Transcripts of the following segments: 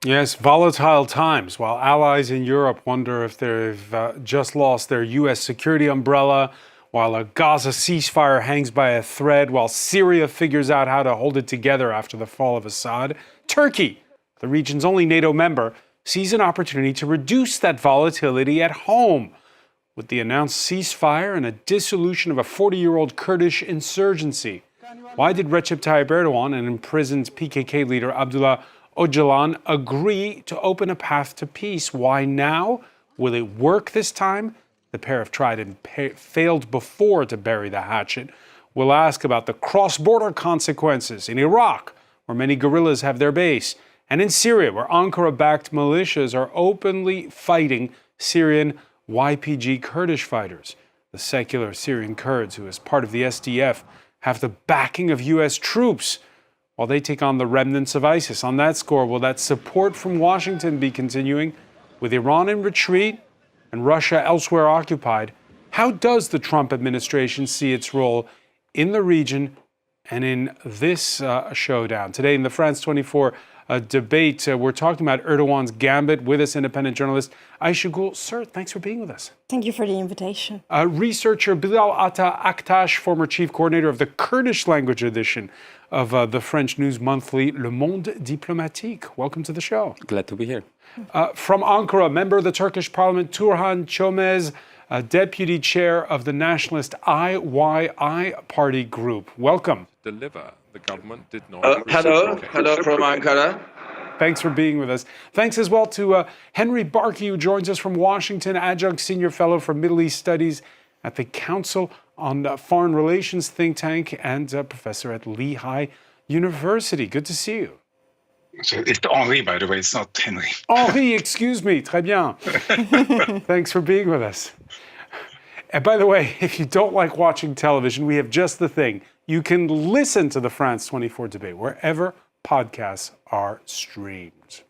Yes, volatile times. While allies in Europe wonder if they've just lost their U.S. security umbrella, while a Gaza ceasefire hangs by a thread, while Syria figures out how to hold it together after the fall of Assad, Turkey, the region's only NATO member, sees an opportunity to reduce that volatility at home with the announced ceasefire and a dissolution of a 40-year-old Kurdish insurgency. Why did Recep Tayyip Erdogan and imprisoned PKK leader Abdullah Öcalan agree to open a path to peace? Why now? Will it work this time? The pair have tried and failed before to bury the hatchet. We'll ask about the cross-border consequences in Iraq, where many guerrillas have their base, and in Syria, where Ankara-backed militias are openly fighting Syrian YPG Kurdish fighters. The secular Syrian Kurds, who as part of the SDF, have the backing of U.S. troops, while they take on the remnants of ISIS. On that score, will that support from Washington be continuing? With Iran in retreat and Russia elsewhere occupied, how does the Trump administration see its role in the region and in this showdown? Today in the France 24 debate, we're talking about Erdogan's gambit. With us, independent journalist Ayşe Gül. Sir, thanks for being with us. Thank you for the invitation. Researcher Bilal Ata Aktaş, former chief coordinator of the Kurdish language edition of the French news monthly Le Monde Diplomatique. Welcome to the show. Glad to be here. From Ankara, member of the Turkish parliament, Turhan Çömez, deputy chair of the nationalist IYI party group. Welcome. Deliver. The government did not. Hello from Ankara. Thanks for being with us. Thanks as well to Henry Barkey, who joins us from Washington, adjunct senior fellow for Middle East Studies at the Council on Foreign Relations think tank and professor at Lehigh University. Good to see you. It's Henri, by the way, it's not Henry. Henri, excuse me. Très bien. Thanks for being with us. And by the way, if you don't like watching television, we have just the thing. You can listen to the France 24 debate wherever podcasts are streamed.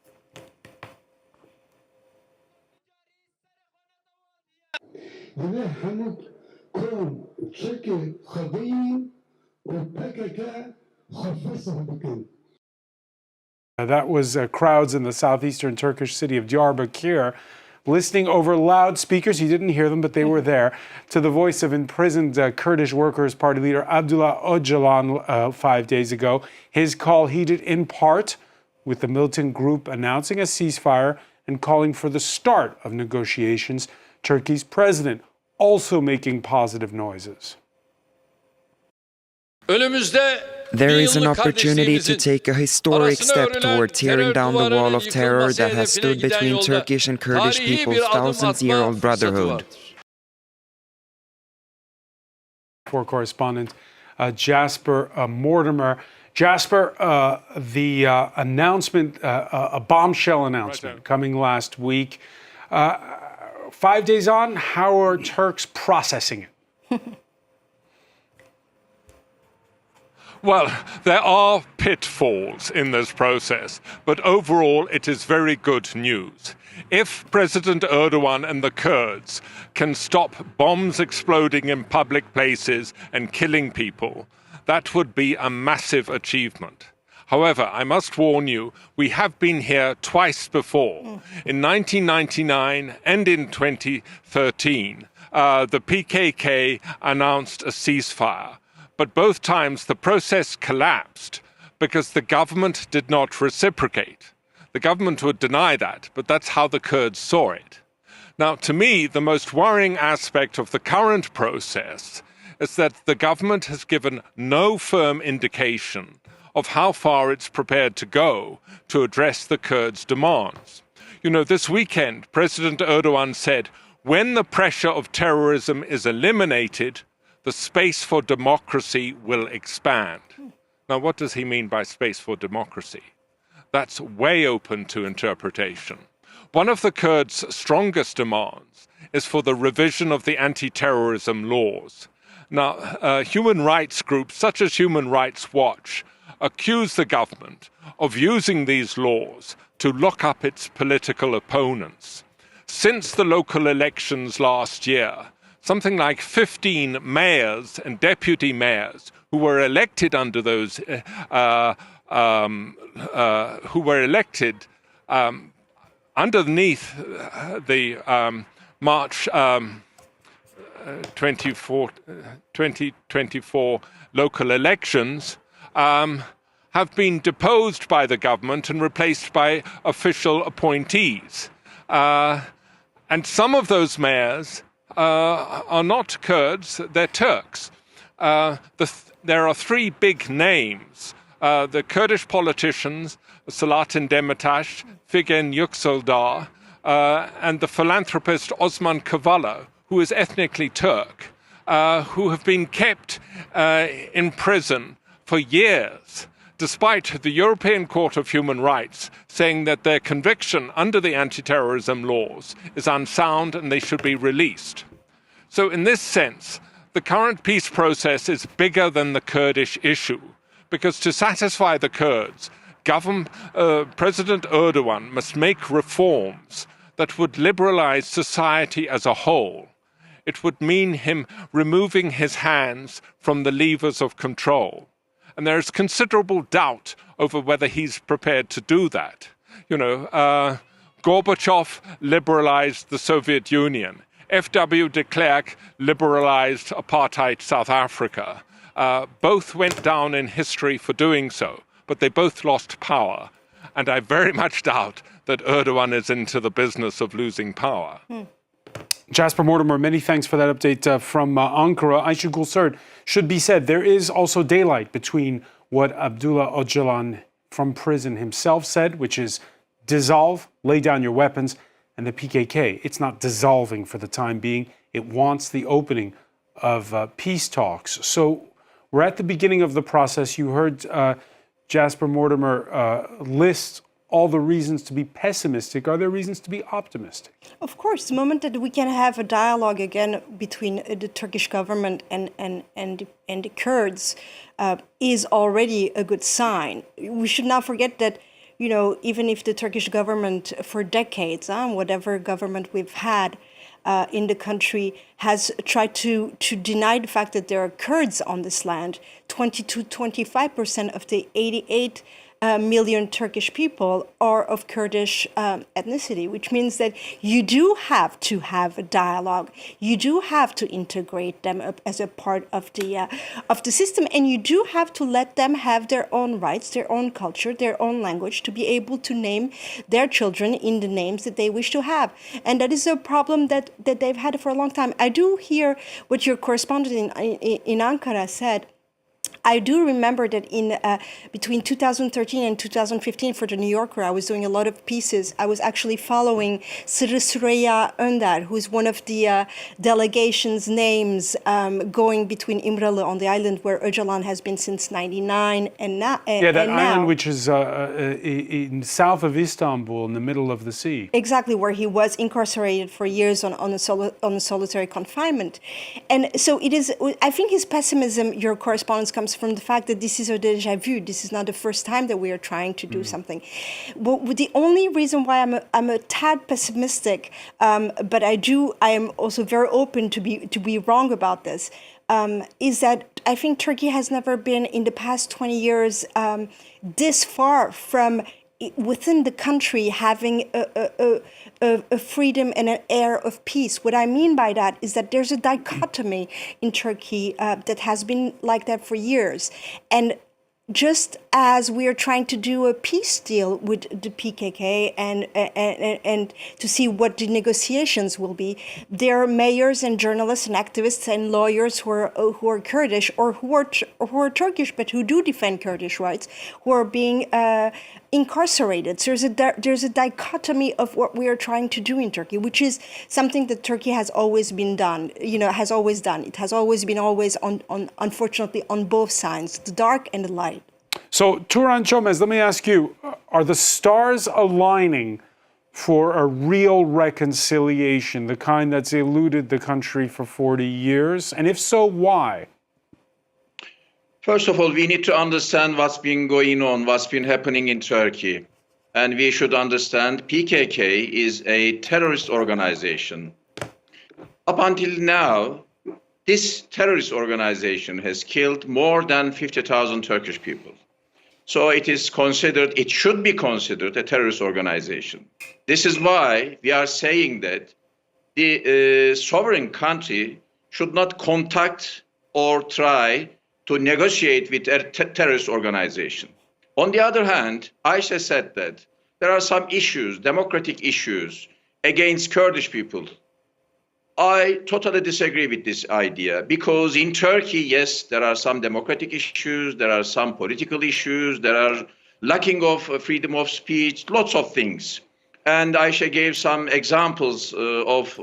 That was crowds in the southeastern Turkish city of Diyarbakir listening over loudspeakers. You didn't hear them, but they were there, to the voice of imprisoned Kurdish Workers' Party leader Abdullah Öcalan 5 days ago. His call heeded in part with the militant group announcing a ceasefire and calling for the start of negotiations. Turkey's president also making positive noises. There is an opportunity to take a historic step toward tearing down the wall of terror that has stood between Turkish and Kurdish people's thousands-year-old brotherhood. For correspondent Jasper Mortimer. Jasper, the announcement, a bombshell announcement coming last week. 5 days on, how are Turks processing it? Well, there are pitfalls in this process, but overall it is very good news. If President Erdogan and the Kurds can stop bombs exploding in public places and killing people, that would be a massive achievement. However, I must warn you, we have been here twice before. In 1999 and in 2013, the PKK announced a ceasefire. But both times the process collapsed because the government did not reciprocate. The government would deny that, but that's how the Kurds saw it. Now, to me, the most worrying aspect of the current process is that the government has given no firm indication of how far it's prepared to go to address the Kurds' demands. You know, this weekend, President Erdogan said, when the pressure of terrorism is eliminated, the space for democracy will expand. Now, what does he mean by space for democracy? That's way open to interpretation. One of the Kurds' strongest demands is for the revision of the anti-terrorism laws. Now, human rights groups such as Human Rights Watch accuse the government of using these laws to lock up its political opponents. Since the local elections last year, something like 15 mayors and deputy mayors who were elected under those underneath the March 2024 local elections have been deposed by the government and replaced by official appointees. And some of those mayors are not Kurds, they're Turks. There are three big names. The Kurdish politicians, Selahattin Demirtas, Figen Yükseldağ, and the philanthropist Osman Kavala, who is ethnically Turk, who have been kept in prison for years, despite the European Court of Human Rights saying that their conviction under the anti-terrorism laws is unsound and they should be released. So in this sense, the current peace process is bigger than the Kurdish issue, because to satisfy the Kurds, President Erdogan must make reforms that would liberalize society as a whole. It would mean him removing his hands from the levers of control. And there is considerable doubt over whether he's prepared to do that. Gorbachev liberalized the Soviet Union. F.W. de Klerk liberalized apartheid South Africa. Both went down in history for doing so, but they both lost power. And I very much doubt that Erdogan is into the business of losing power. Jasper Mortimer, many thanks for that update from Ankara. Ayşe Gülsert, should be said, there is also daylight between what Abdullah Öcalan from prison himself said, which is dissolve, lay down your weapons, and the PKK. It's not dissolving for the time being. It wants the opening of peace talks. So we're at the beginning of the process. You heard Jasper Mortimer list all the reasons to be pessimistic. Are there reasons to be optimistic? Of course, the moment that we can have a dialogue again between the Turkish government and the Kurds is already a good sign. We should not forget that, even if the Turkish government for decades, whatever government we've had in the country, has tried to deny the fact that there are Kurds on this land, 20 to 25% of the 88 million Turkish people are of Kurdish ethnicity, which means that you do have to have a dialogue. You do have to integrate them up as a part of the system, and you do have to let them have their own rights, their own culture, their own language, to be able to name their children in the names that they wish to have. And that is a problem that they've had for a long time. I do hear what your correspondent in Ankara said. I do remember that in between 2013 and 2015 for The New Yorker, I was doing a lot of pieces. I was actually following Süreyya Önder, who is one of the delegations' names going between İmralı on the island where Öcalan has been since '99 and now. Island which is in south of Istanbul, in the middle of the sea. Exactly, where he was incarcerated for years on a solitary confinement. And so it is. I think his pessimism, your correspondence, comes from the fact that this is a déjà vu. This is not the first time that we are trying to do something. But the only reason why I'm a tad pessimistic, but I am also very open to be wrong about this, is that I think Turkey has never been in the past 20 years this far from within the country having a freedom and an air of peace. What I mean by that is that there's a dichotomy in Turkey that has been like that for years. And just as we are trying to do a peace deal with the PKK and to see what the negotiations will be, there are mayors and journalists and activists and lawyers who are Kurdish or who are Turkish but who do defend Kurdish rights, who are being incarcerated. So there's a dichotomy of what we are trying to do in Turkey, which is something that Turkey has always been done. Has always done. It has always been on unfortunately on both sides, the dark and the light. So, Turhan, Çömez, let me ask you, are the stars aligning for a real reconciliation, the kind that's eluded the country for 40 years? And if so, why? First of all, we need to understand what's been going on, what's been happening in Turkey. And we should understand PKK is a terrorist organization. Up until now, this terrorist organization has killed more than 50,000 Turkish people. So it should be considered a terrorist organization. This is why we are saying that the sovereign country should not contact or try to negotiate with a terrorist organization. On the other hand, Aisha said that there are some issues, democratic issues, against Kurdish people. I totally disagree with this idea because in Turkey, yes, there are some democratic issues, there are some political issues, there are lacking of freedom of speech, lots of things. And Aisha gave some examples of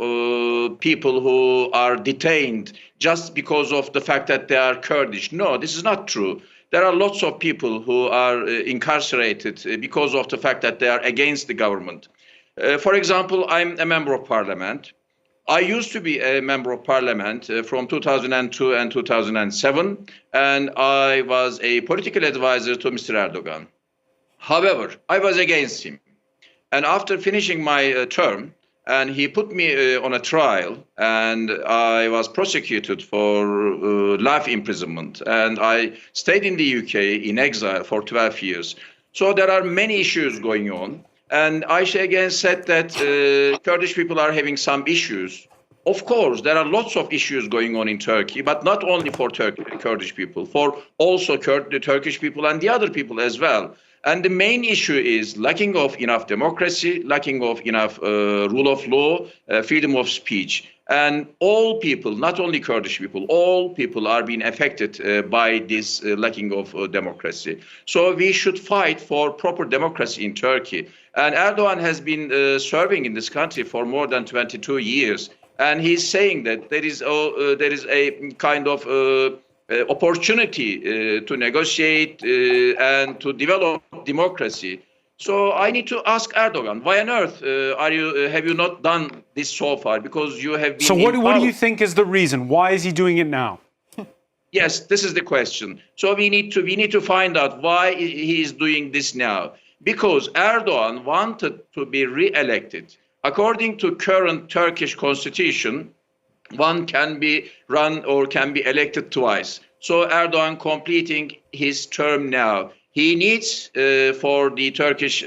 people who are detained just because of the fact that they are Kurdish. No, this is not true. There are lots of people who are incarcerated because of the fact that they are against the government. For example, I'm a member of parliament. I used to be a member of parliament from 2002 and 2007, and I was a political advisor to Mr. Erdogan. However, I was against him. And after finishing my term, and he put me on a trial, and I was prosecuted for life imprisonment. And I stayed in the UK in exile for 12 years. So there are many issues going on. And Aisha again said that Kurdish people are having some issues. Of course, there are lots of issues going on in Turkey, but not only for Kurdish people, for also the Turkish people and the other people as well. And the main issue is lacking of enough democracy, lacking of enough rule of law, freedom of speech. And all people, not only Kurdish people, all people are being affected by this lacking of democracy. So we should fight for proper democracy in Turkey. And Erdogan has been serving in this country for more than 22 years. And he's saying that there is a kind of opportunity to negotiate and to develop democracy. So I need to ask Erdogan, why on earth have you not done this so far? Because you have been. So what do you think is the reason? Why is he doing it now? Yes, this is the question. So we need to find out why he is doing this now. Because Erdogan wanted to be re-elected. According to current Turkish constitution, one can be run or can be elected twice. So Erdogan completing his term now. He needs for the Turkish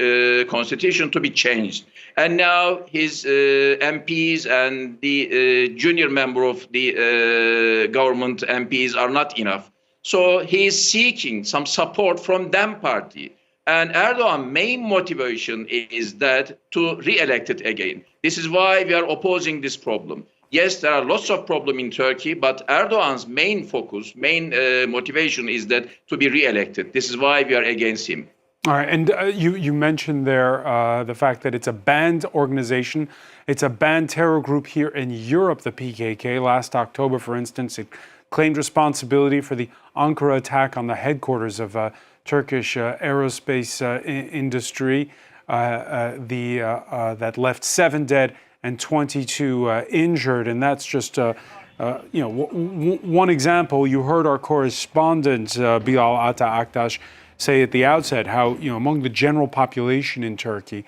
constitution to be changed. And now his MPs and the junior member of the government MPs are not enough. So he is seeking some support from Dem Party. And Erdogan's main motivation is that to re-elect it again. This is why we are opposing this problem. Yes, there are lots of problems in Turkey, but Erdogan's main focus, main motivation is that to be re-elected. This is why we are against him. All right, and you mentioned there the fact that it's a banned organization. It's a banned terror group here in Europe, the PKK. Last October, for instance, it claimed responsibility for the Ankara attack on the headquarters of Turkish aerospace industry that left 7 dead and 22 injured, and that's just one example. You heard our correspondent Bilal Ata Aktaş say at the outset how among the general population in Turkey,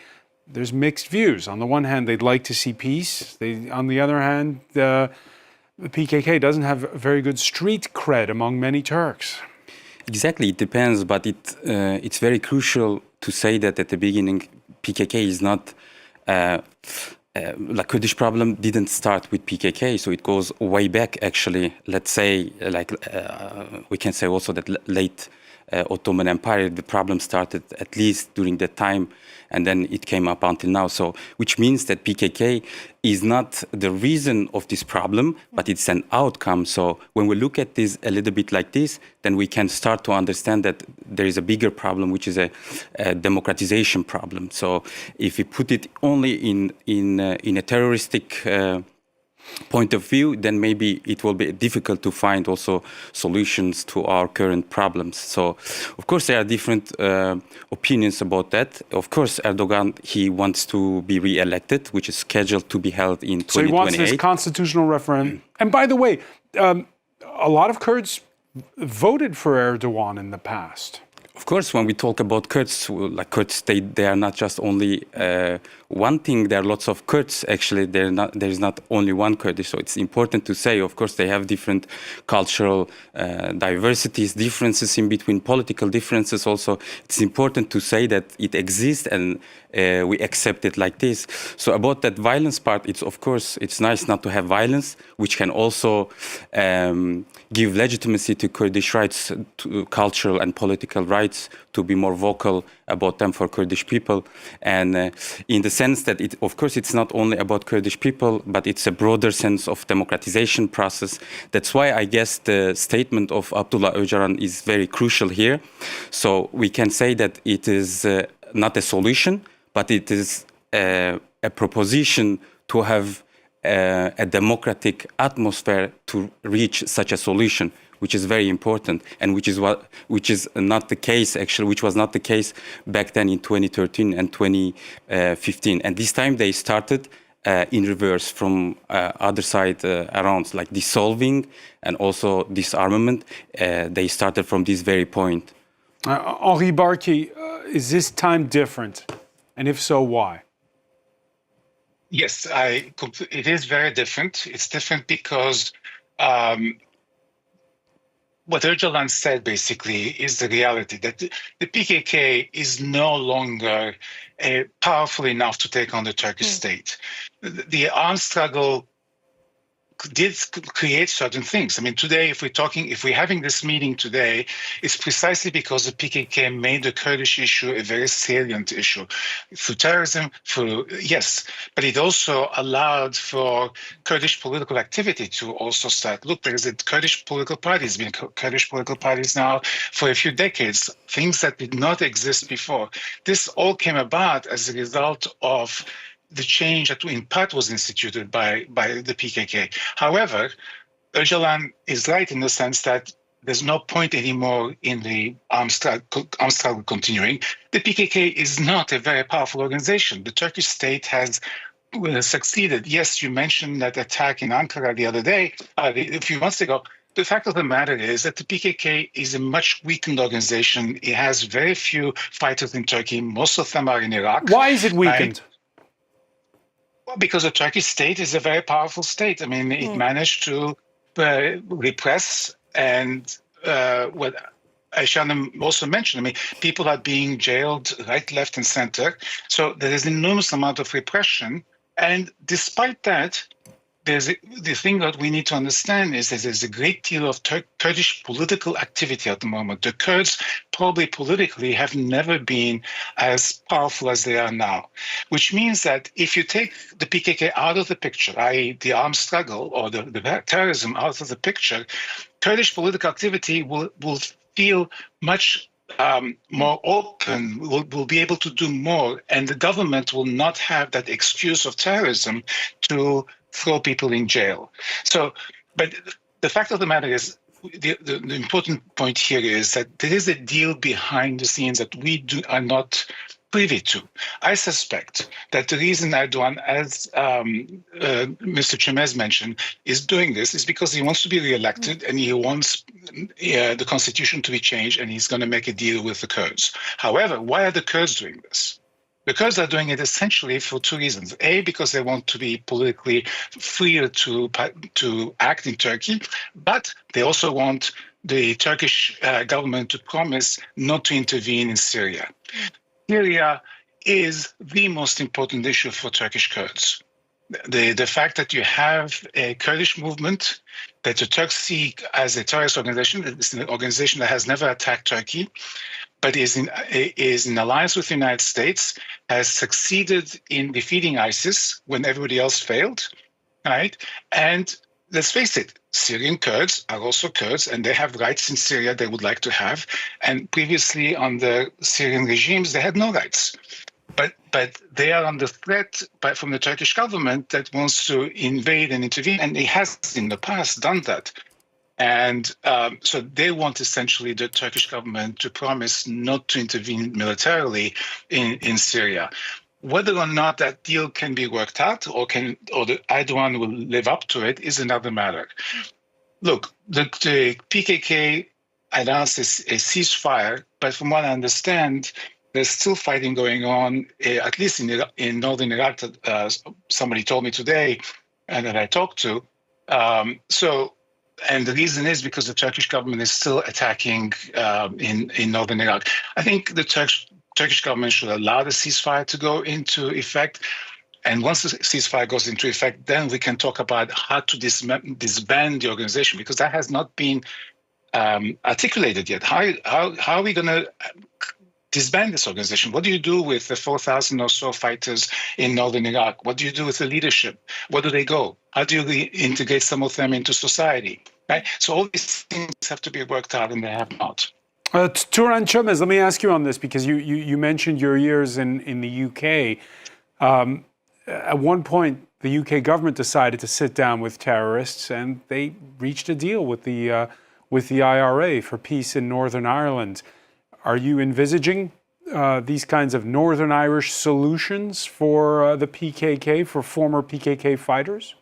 there's mixed views. On the one hand, they'd like to see peace. On the other hand, the PKK doesn't have very good street cred among many Turks. Exactly, it depends, but it's very crucial to say that at the beginning, PKK is not. The Kurdish problem didn't start with PKK, so it goes way back. Actually, let's say, we can say also that late Ottoman Empire, the problem started at least during that time, and then it came up until now. So, which means that PKK is not the reason of this problem, but it's an outcome. So, when we look at this a little bit like this, then we can start to understand that there is a bigger problem, which is a democratization problem. So, if we put it only in a terroristic point of view, then maybe it will be difficult to find also solutions to our current problems. So, of course, there are different opinions about that. Of course, Erdogan, he wants to be re-elected, which is scheduled to be held in 2028. So he wants this constitutional referendum. And by the way, a lot of Kurds voted for Erdogan in the past. Of course, when we talk about Kurds, like Kurds, they are not just only one thing. There are lots of Kurds. Actually, there is not only one Kurdish. So it's important to say, of course, they have different cultural diversities, differences in between, political differences also. It's important to say that it exists and we accept it like this. So about that violence part, it's of course, it's nice not to have violence, which can also give legitimacy to Kurdish rights, to cultural and political rights, to be more vocal about them for Kurdish people. And in the sense that, of course, it's not only about Kurdish people, but it's a broader sense of democratization process. That's why I guess the statement of Abdullah Öcalan is very crucial here. So we can say that it is not a solution, but it is a proposition to have a democratic atmosphere to reach such a solution, which is very important, and which is not the case actually, which was not the case back then in 2013 and 2015. And this time they started in reverse from other side around, like dissolving and also disarmament. They started from this very point. Henri Barkey, is this time different? And if so, why? Yes, it is very different. It's different because what Öcalan said basically is the reality that the PKK is no longer powerful enough to take on the Turkish state. The armed struggle did create certain things. I mean, today, if we're having this meeting today, it's precisely because the PKK made the Kurdish issue a very salient issue. Through terrorism, yes, but it also allowed for Kurdish political activity to also start. Look, there is a Kurdish political party. There's been Kurdish political parties now for a few decades, things that did not exist before. This all came about as a result of the change that in part was instituted by the PKK. However, Öcalan is right in the sense that there's no point anymore in the armed struggle continuing. The PKK is not a very powerful organization. The Turkish state has succeeded. Yes, you mentioned that attack in Ankara the other day, a few months ago. The fact of the matter is that the PKK is a much weakened organization. It has very few fighters in Turkey. Most of them are in Iraq. Why is it weakened? Well, because the Turkish state is a very powerful state. I mean, it managed to repress and what Ayşe also mentioned, I mean, people are being jailed right, left, and center. So there is an enormous amount of repression. And despite that, the thing that we need to understand is that there's a great deal of Kurdish political activity at the moment. The Kurds probably politically have never been as powerful as they are now, which means that if you take the PKK out of the picture, i.e. the armed struggle or the terrorism out of the picture, Kurdish political activity will feel much more open, will be able to do more, and the government will not have that excuse of terrorism to throw people in jail. So, but the fact of the matter is, the important point here is that there is a deal behind the scenes that we are not privy to. I suspect that the reason Erdogan, as Mr. Çömez mentioned, is doing this is because he wants to be re-elected and he wants the constitution to be changed, and he's going to make a deal with the Kurds. However, why are the Kurds doing this? The Kurds are doing it essentially for two reasons. A, because they want to be politically freer to act in Turkey, but they also want the Turkish government to promise not to intervene in Syria. Syria is the most important issue for Turkish Kurds. The fact that you have a Kurdish movement that the Turks see as a terrorist organization, it's an organization that has never attacked Turkey, but is in alliance with the United States, has succeeded in defeating ISIS when everybody else failed, right? And let's face it, Syrian Kurds are also Kurds, and they have rights in Syria they would like to have. And previously, under Syrian regimes, they had no rights. But they are under threat from the Turkish government that wants to invade and intervene, and it has in the past done that. And so they want essentially the Turkish government to promise not to intervene militarily in Syria. Whether or not that deal can be worked out or the Erdogan will live up to it is another matter. Look, the PKK announced a ceasefire, but from what I understand, there's still fighting going on, at least in northern Iraq. Somebody told me today, and that I talked to. And the reason is because the Turkish government is still attacking in northern Iraq. I think the Turkish government should allow the ceasefire to go into effect. And once the ceasefire goes into effect, then we can talk about how to disband the organization, because that has not been articulated yet. How are we going to disband this organization? What do you do with the 4,000 or so fighters in northern Iraq? What do you do with the leadership? Where do they go? How do you reintegrate some of them into society? Right? So all these things have to be worked out, and they have not. Turhan, Çömez, let me ask you on this, because you mentioned your years in the UK. At one point, the UK government decided to sit down with terrorists, and they reached a deal with the IRA for peace in Northern Ireland. Are you envisaging these kinds of Northern Irish solutions for the PKK, for former PKK fighters?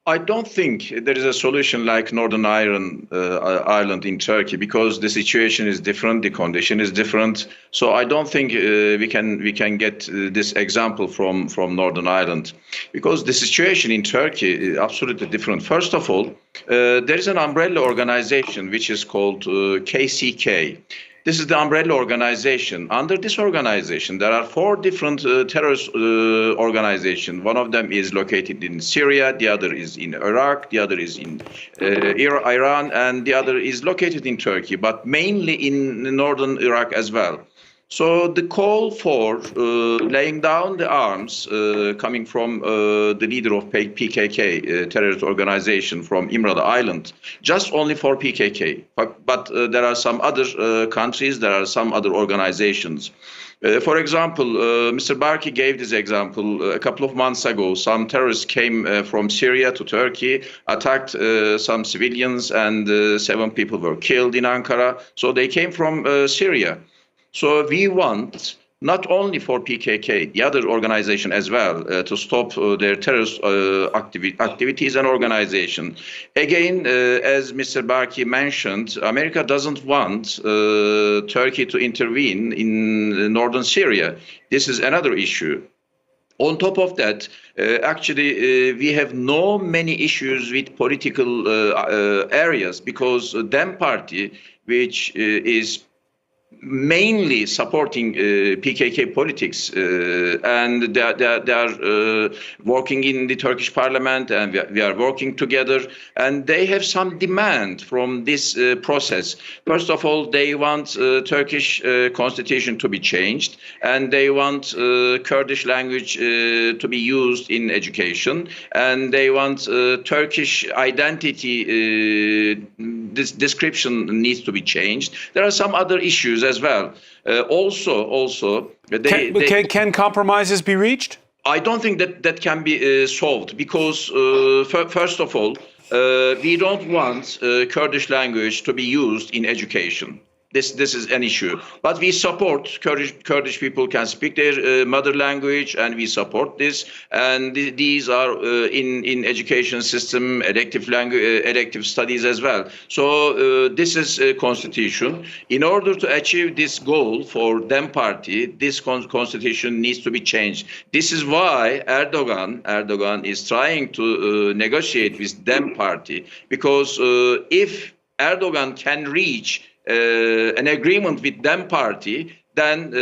I don't think there is a solution like Northern Ireland in Turkey, because the situation is different, the condition is different. So I don't think we can get this example from Northern Ireland, because the situation in Turkey is absolutely different. First of all, there is an umbrella organization which is called KCK. This is the umbrella organization. Under this organization, there are 4 different terrorist organizations. One of them is located in Syria, the other is in Iraq, the other is in Iran, and the other is located in Turkey, but mainly in northern Iraq as well. So the call for laying down the arms coming from the leader of PKK, terrorist organization from İmralı Island, just only for PKK. But there are some other countries, there are some other organizations. For example, Mr. Barki gave this example a couple of months ago. Some terrorists came from Syria to Turkey, attacked some civilians, and 7 people were killed in Ankara. So they came from Syria. So we want not only for PKK, the other organization as well, to stop their terrorist activities and organization. Again, as Mr. Barki mentioned, America doesn't want Turkey to intervene in northern Syria. This is another issue. On top of that, actually, we have no many issues with political areas, because Dem Party, which is mainly supporting PKK politics, and they are working in the Turkish parliament, and we are working together, and they have some demand from this process. First of all, they want Turkish constitution to be changed, and they want Kurdish language to be used in education, and they want Turkish identity this description needs to be changed. There are some other issues as well. Can compromises be reached? I don't think that can be solved, because first of all, we don't want Kurdish language to be used in education. This is an issue, but we support Kurdish people can speak their mother language, and we support this. And these are in education system, elective studies as well. So this is a constitution. In order to achieve this goal for Dem Party, this constitution needs to be changed. This is why Erdogan is trying to negotiate with Dem Party, because if Erdogan can reach an agreement with Dem Party, then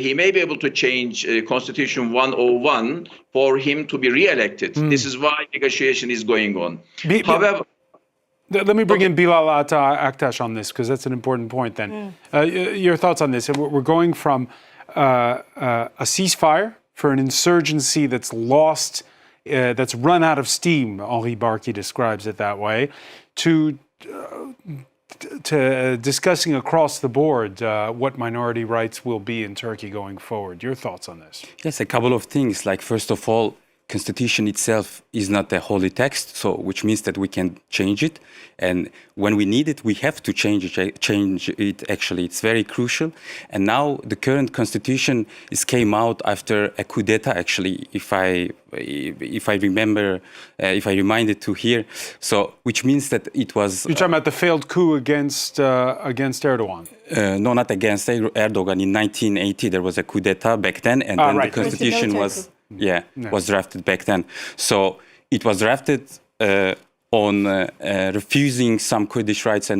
he may be able to change Constitution 101 for him to be re-elected. This is why negotiation is going on. However, let me bring in Bilal Aktaş on this, because that's an important point then. Your thoughts on this? We're going from a ceasefire for an insurgency that's lost, that's run out of steam, Henri Barki describes it that way, to discussing across the board what minority rights will be in Turkey going forward. Your thoughts on this? Yes, a couple of things. Like, first of all, constitution itself is not a holy text, so which means that we can change it, and when we need it, we have to change it. Actually, it's very crucial. And now the current constitution came out after a coup d'état. Actually, if I remember, if I reminded to here, so which means that it was. You're talking about the failed coup against Erdogan. No, not against Erdogan. In 1980, there was a coup d'état back then, and then right. the constitution was drafted back then. So it was drafted on refusing some Kurdish rights and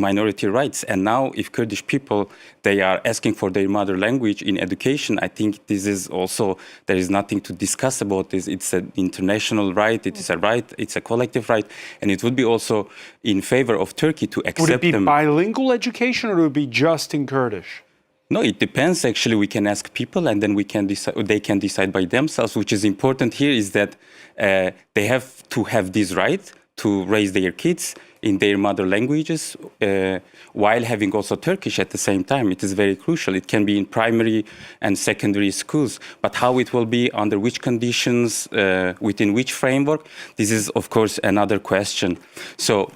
minority rights. And now, if Kurdish people they are asking for their mother language in education, I think this is also there is nothing to discuss about this. It's an international right. It is a right. It's a collective right, and it would be also in favor of Turkey to accept them. Would it be bilingual education, or would it be just in Kurdish? No, it depends. Actually, we can ask people, and then we can decide. They can decide by themselves. Which is important here is that they have to have this right to raise their kids in their mother languages, while having also Turkish at the same time. It is very crucial. It can be in primary and secondary schools, but how it will be, under which conditions, within which framework, this is, of course, another question. So,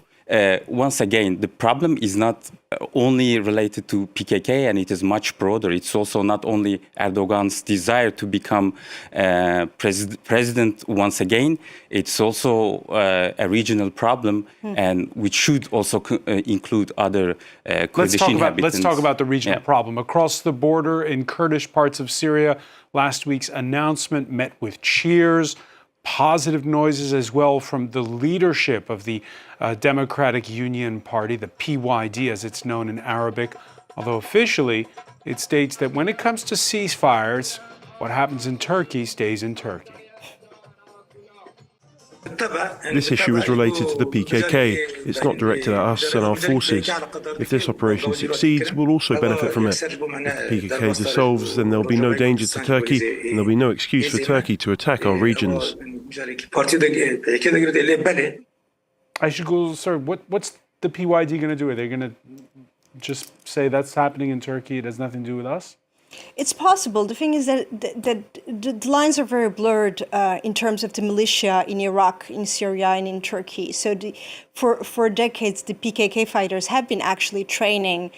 once again, the problem is not only related to PKK, and it is much broader. It's also not only Erdogan's desire to become president once again. It's also a regional problem, and which should also include other Kurdish inhabitants. Let's talk about the regional problem. Across the border in Kurdish parts of Syria, last week's announcement met with cheers. Positive noises as well from the leadership of the Democratic Union Party, the PYD as it's known in Arabic, although officially it states that when it comes to ceasefires, what happens in Turkey stays in Turkey. This issue is related to the PKK. It's not directed at us and our forces. If this operation succeeds, we'll also benefit from it. If the PKK dissolves, then there'll be no danger to Turkey, and there'll be no excuse for Turkey to attack our regions. I should go, sir, what's the PYD going to do? Are they going to just say that's happening in Turkey, it has nothing to do with us? It's possible. The thing is that the lines are very blurred in terms of the militia in Iraq, in Syria, and in Turkey. So for decades, the PKK fighters have been actually training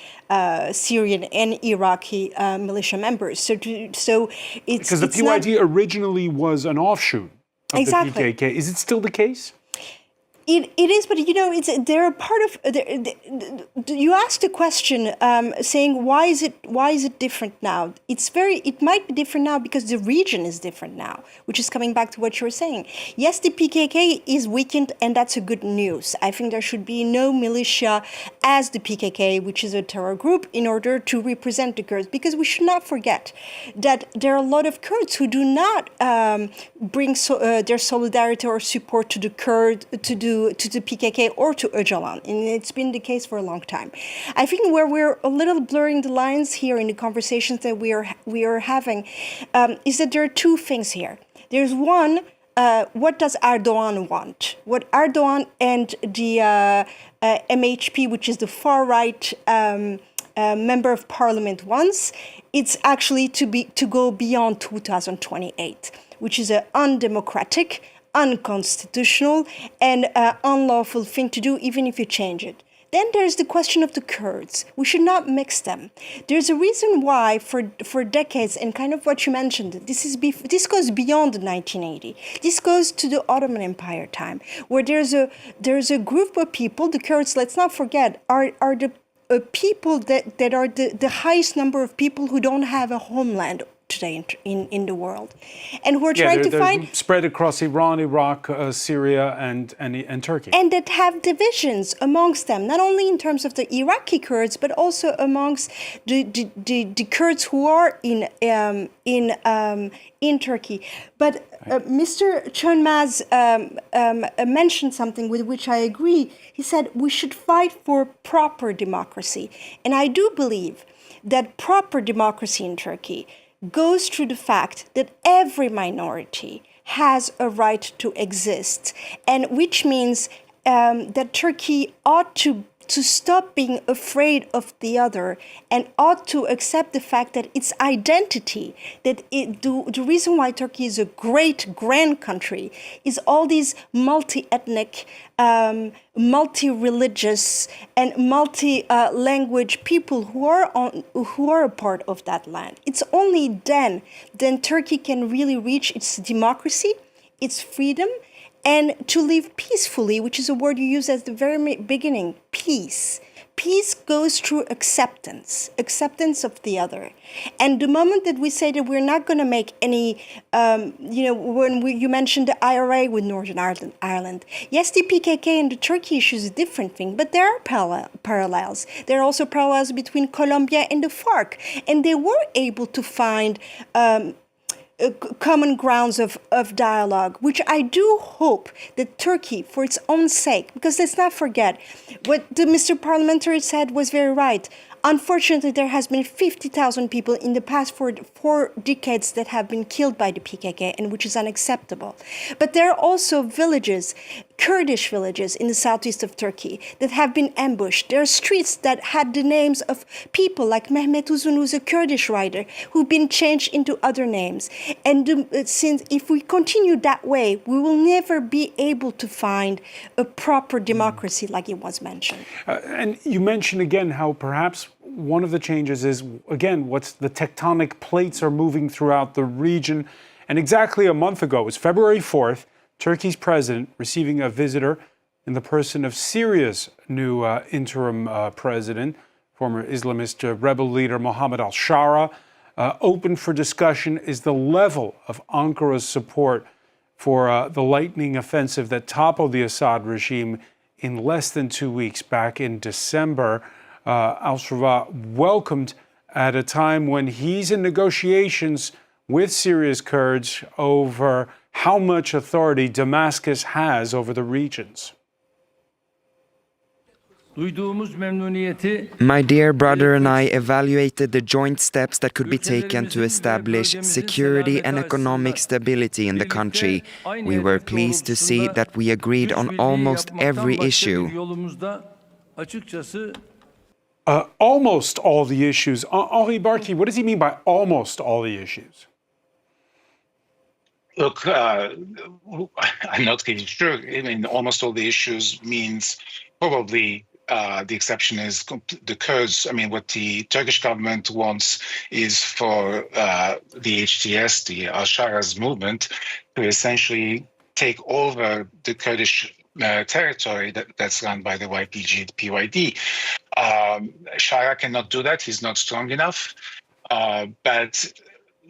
Syrian and Iraqi militia members. So it's because the PYD originally was an offshoot of the PKK. Is it still the case? It is, but they're a part of. You asked a question saying why is it different now? It might be different now because the region is different now, which is coming back to what you were saying. Yes, the PKK is weakened, and that's a good news. I think there should be no militia as the PKK, which is a terror group, in order to represent the Kurds, because we should not forget that there are a lot of Kurds who do not bring their solidarity or support to the Kurd to the PKK or to Öcalan, and it's been the case for a long time. I think where we're a little blurring the lines here in the conversations that we are having is that there are two things here. There's one, what does Erdogan want? What Erdogan and the MHP, which is the far-right member of parliament, wants, it's actually to go beyond 2028, which is an undemocratic, unconstitutional, and unlawful thing to do, even if you change it. Then there's the question of the Kurds. We should not mix them. There's a reason why for decades, and kind of what you mentioned, this goes beyond 1980. This goes to the Ottoman Empire time, where there's a group of people, the Kurds, let's not forget, are the people that are the highest number of people who don't have a homeland today in the world, and we're trying to find spread across Iran, Iraq, Syria, and Turkey, and that have divisions amongst them, not only in terms of the Iraqi Kurds, but also amongst the Kurds who are in Turkey. But Mr. Çömez mentioned something with which I agree. He said we should fight for proper democracy, and I do believe that proper democracy in Turkey goes through the fact that every minority has a right to exist, and which means that Turkey ought to stop being afraid of the other and ought to accept the fact that its identity, that the reason why Turkey is a great, grand country is all these multi-ethnic, multi-religious and multi-language people who are a part of that land. It's only then Turkey can really reach its democracy, its freedom, and to live peacefully, which is a word you use at the very beginning, peace. Peace goes through acceptance of the other. And the moment that we say that we're not going to make any, you mentioned the IRA with Northern Ireland. Yes, the PKK and the Turkey issue is a different thing, but there are parallels. There are also parallels between Colombia and the FARC. And they were able to find common grounds of dialogue, which I do hope that Turkey, for its own sake, because let's not forget, what the Mr. Parliamentary said was very right. Unfortunately, there has been 50,000 people in the past four decades that have been killed by the PKK, and which is unacceptable. But there are also villages, Kurdish villages in the southeast of Turkey that have been ambushed. There are streets that had the names of people like Mehmet Uzun, who's a Kurdish writer, who've been changed into other names. And since if we continue that way, we will never be able to find a proper democracy like it was mentioned. And you mentioned again how perhaps one of the changes is, again, what's the tectonic plates are moving throughout the region. And exactly a month ago, it was February 4th, Turkey's president receiving a visitor in the person of Syria's new interim president, former Islamist rebel leader Mohammed al-Shara. Open for discussion is the level of Ankara's support for the lightning offensive that toppled the Assad regime in less than 2 weeks back in December. Al-Shara welcomed at a time when he's in negotiations with Syria's Kurds over how much authority Damascus has over the regions. My dear brother and I evaluated the joint steps that could be taken to establish security and economic stability in the country. We were pleased to see that we agreed on almost every issue. Almost all the issues. Henri Barkey, what does he mean by almost all the issues? Look, I'm not really sure. I mean, almost all the issues means probably the exception is the Kurds. I mean, what the Turkish government wants is for the HTS, the al-Shara's movement, to essentially take over the Kurdish territory that's run by the YPG, the PYD. Shara cannot do that. He's not strong enough. But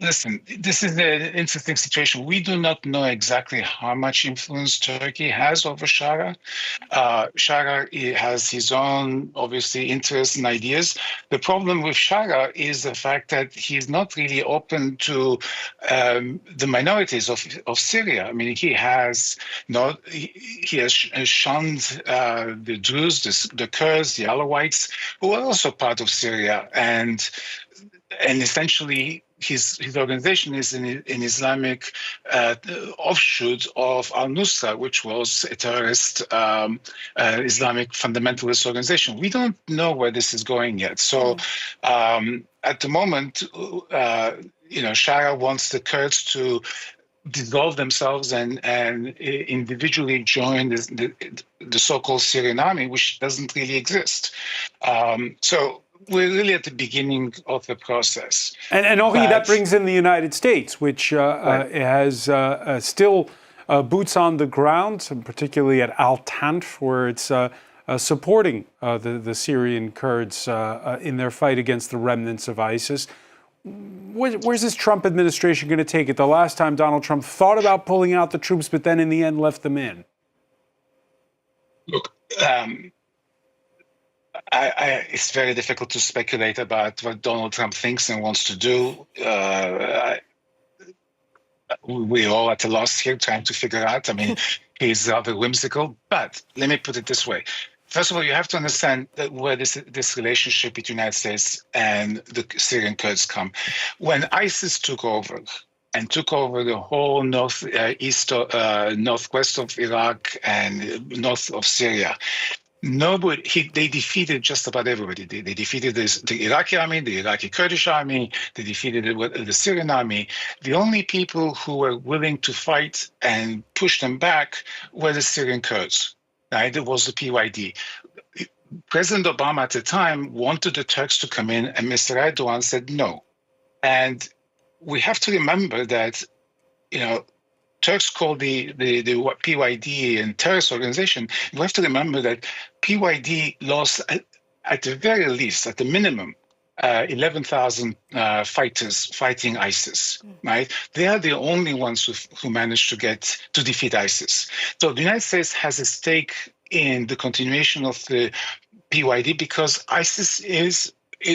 listen, this is an interesting situation. We do not know exactly how much influence Turkey has over Shara. Shara has his own, obviously, interests and ideas. The problem with Shara is the fact that he's not really open to the minorities of Syria. I mean, he has shunned the Druze, the Kurds, the Alawites, who are also part of Syria, and essentially his organization is an Islamic offshoot of al-Nusra, which was a terrorist Islamic fundamentalist organization. We don't know where this is going yet. So at the moment, Shara wants the Kurds to dissolve themselves and individually join the so-called Syrian army, which doesn't really exist. So we're really at the beginning of the process. And Henri, that brings in the United States, which has still boots on the ground, particularly at Al-Tanf, where it's supporting the Syrian Kurds in their fight against the remnants of ISIS. Where's this Trump administration going to take it? The last time Donald Trump thought about pulling out the troops, but then in the end left them in. Look, it's very difficult to speculate about what Donald Trump thinks and wants to do. We're all at a loss here trying to figure out. I mean, he's rather whimsical, but let me put it this way. First of all, you have to understand that where this relationship between the United States and the Syrian Kurds come. When ISIS took over the whole northwest of Iraq and north of Syria, They defeated just about everybody. They defeated the Iraqi army, the Iraqi Kurdish army, they defeated the Syrian army. The only people who were willing to fight and push them back were the Syrian Kurds. Right? It was the PYD. President Obama at the time wanted the Turks to come in, and Mr. Erdogan said no. And we have to remember that, Turks call the PYD a terrorist organization. You have to remember that PYD lost, at the very least, at the minimum, 11,000 fighters fighting ISIS. Right? They are the only ones who managed to defeat ISIS. So the United States has a stake in the continuation of the PYD because ISIS is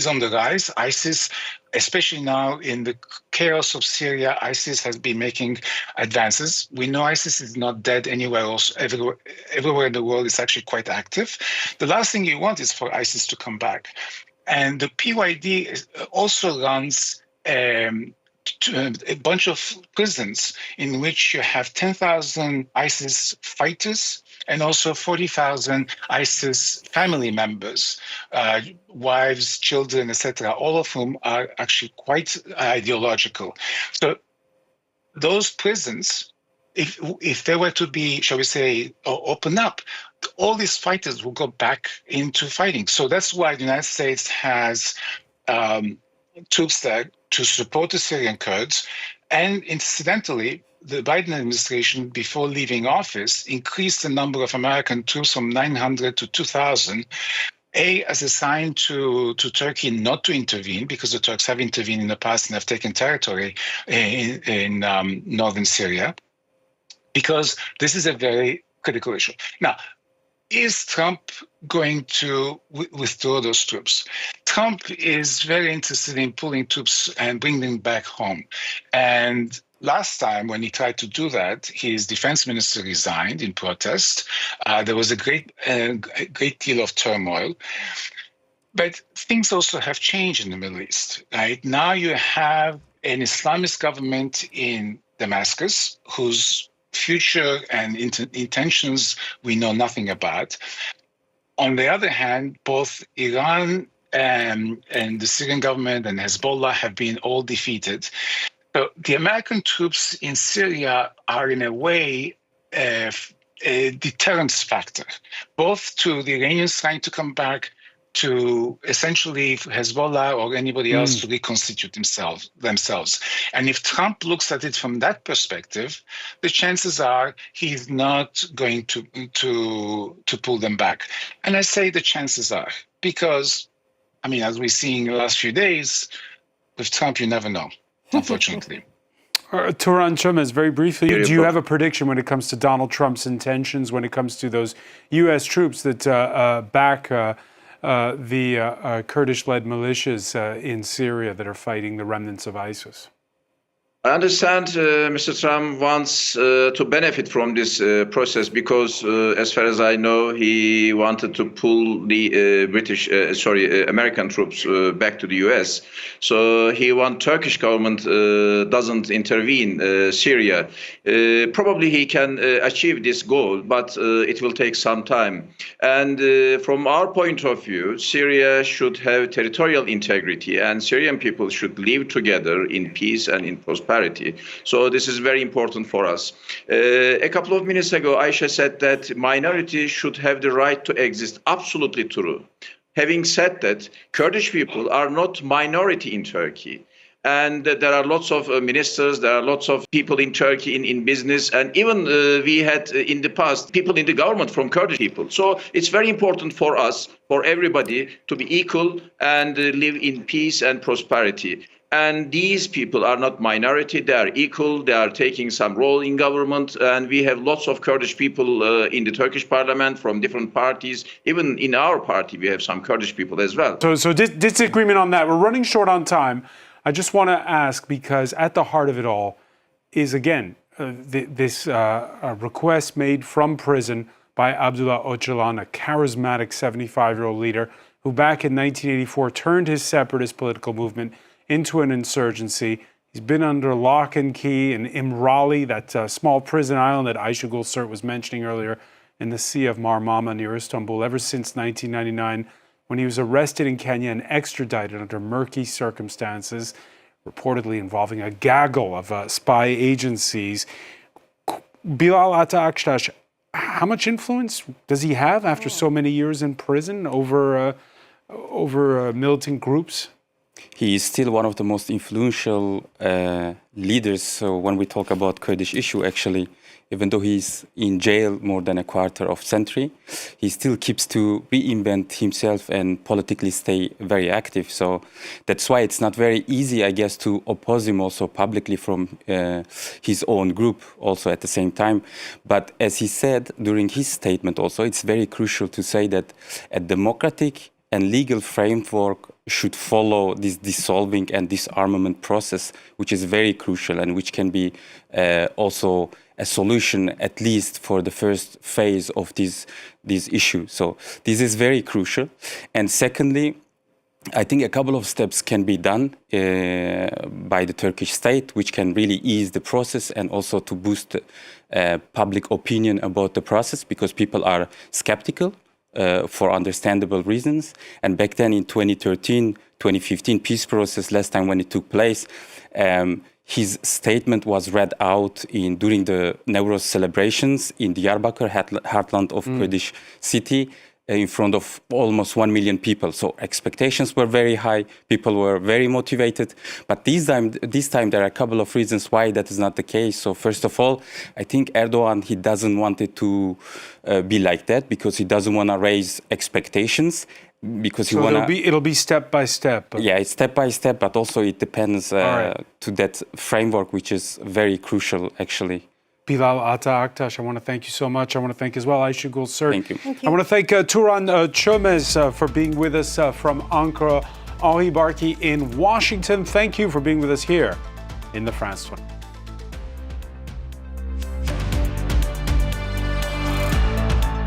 on the rise. ISIS, especially now in the chaos of Syria, ISIS has been making advances. We know ISIS is not dead anywhere else. Everywhere in the world, it's actually quite active. The last thing you want is for ISIS to come back. And the PYD also runs a bunch of prisons in which you have 10,000 ISIS fighters and also 40,000 ISIS family members, wives, children, etc., all of whom are actually quite ideological. So those prisons, if they were to be, shall we say, open up, all these fighters will go back into fighting. So that's why the United States has troops there to support the Syrian Kurds. And incidentally, the Biden administration, before leaving office, increased the number of American troops from 900 to 2,000, as a sign to Turkey not to intervene, because the Turks have intervened in the past and have taken territory in northern Syria, because this is a very critical issue. Now, is Trump going to withdraw those troops? Trump is very interested in pulling troops and bringing them back home. And last time when he tried to do that, his defense minister resigned in protest. There was a great deal of turmoil. But things also have changed in the Middle East. Right? Now you have an Islamist government in Damascus whose future and intentions we know nothing about. On the other hand, both Iran and the Syrian government and Hezbollah have been all defeated. So the American troops in Syria are in a way a deterrence factor, both to the Iranians trying to come back, to essentially Hezbollah or anybody else to reconstitute themselves. And if Trump looks at it from that perspective, the chances are he's not going to pull them back. And I say the chances are, because, as we're seeing in the last few days, with Trump, you never know, unfortunately. Turhan, Çömez, very briefly, do you have a prediction when it comes to Donald Trump's intentions, when it comes to those U.S. troops that back the Kurdish-led militias in Syria that are fighting the remnants of ISIS? I understand Mr. Trump wants to benefit from this process because, as far as I know, he wanted to pull the American troops back to the U.S. So he wants Turkish government doesn't intervene Syria. Probably he can achieve this goal, but it will take some time. And from our point of view, Syria should have territorial integrity, and Syrian people should live together in peace and in prosperity. So this is very important for us. A couple of minutes ago, Aisha said that minorities should have the right to exist. Absolutely true. Having said that, Kurdish people are not minority in Turkey. And there are lots of ministers, there are lots of people in Turkey in business, and even we had in the past people in the government from Kurdish people. So it's very important for us, for everybody, to be equal and live in peace and prosperity. And these people are not minority, they are equal, they are taking some role in government, and we have lots of Kurdish people in the Turkish parliament from different parties. Even in our party, we have some Kurdish people as well. So disagreement on that. We're running short on time. I just want to ask, because at the heart of it all is, again, this request made from prison by Abdullah Öcalan, a charismatic 75-year-old leader who back in 1984 turned his separatist political movement into an insurgency. He's been under lock and key in Imrali, that small prison island that Aisha Gulsert was mentioning earlier, in the Sea of Marmara near Istanbul ever since 1999, when he was arrested in Kenya and extradited under murky circumstances, reportedly involving a gaggle of spy agencies. Bilal Ata Aktaş, how much influence does he have after so many years in prison over militant groups? He is still one of the most influential leaders. So when we talk about Kurdish issue, actually, even though he's in jail more than a quarter of century, he still keeps to reinvent himself and politically stay very active. So that's why it's not very easy, I guess, to oppose him also publicly from his own group also at the same time. But as he said during his statement also, it's very crucial to say that a democratic and legal framework should follow this dissolving and disarmament process, which is very crucial and which can be also a solution, at least for the first phase of this issue. So this is very crucial. And secondly, I think a couple of steps can be done by the Turkish state, which can really ease the process and also to boost public opinion about the process, because people are skeptical for understandable reasons. And back then in 2013, 2015 peace process, last time when it took place, his statement was read out during the Nowruz celebrations in Diyarbakir, heartland of Kurdish city, in front of almost 1 million people. So expectations were very high, people were very motivated. But this time there are a couple of reasons why that is not the case. So first of all, I think Erdogan, he doesn't want it to be like that, because he doesn't want to raise expectations. Because so it'll be step by step. Yeah, it's step by step, but also it depends to that framework, which is very crucial, actually. Bilal Ata Aktaş, I want to thank you so much. I want to thank as well Ayşegül Sır. Thank you. I want to thank Turhan Çömez for being with us from Ankara, Henri Barkey in Washington. Thank you for being with us here in the France 20.